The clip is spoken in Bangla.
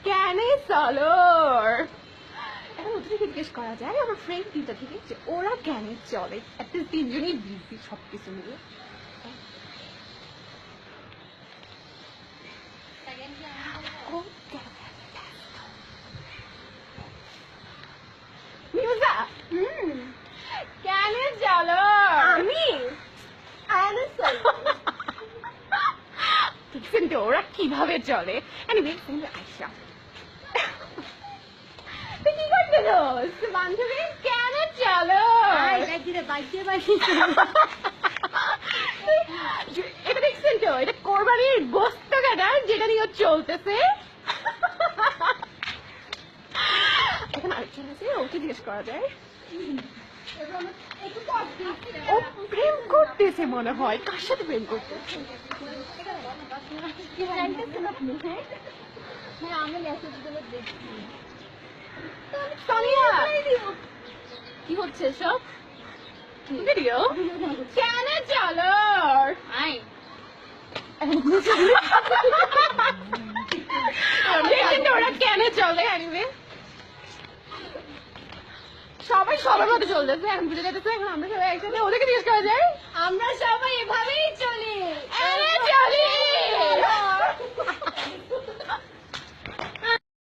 কেন চলো এখন ওদেরকে জিজ্ঞেস করা যায় আমার ফ্রেন্ড তিনটা থেকে যে ওরা কেন চলে একটা তিনজনই বিজি সবকিছু মিলে মিউজা কেন চলো আমি দেখছেন তো ওরা কিভাবে চলে এনিওয়ে আইসা তুই কি করতেছ বান্ধবী কেন চলো এটা দেখছেন তো এটা কোরবানির গোস্ত কাটা যেটা নিয়ে ও চলতেছে এখন আরেকজন আছে ওকে জিজ্ঞেস করা যায় ও প্রেম করতেছে মনে হয় কার সাথে প্রেম করতেছে কি হচ্ছে সব ভিডিও কেন চলো ওরা কেন চলে আনিবে সবাই সবার মতো চলতেছে এখন বুঝে যেতেছে এখন আমরা সবাই একসাথে ওদেরকে জিজ্ঞেস করা যায় আমরা সবাই এভাবেই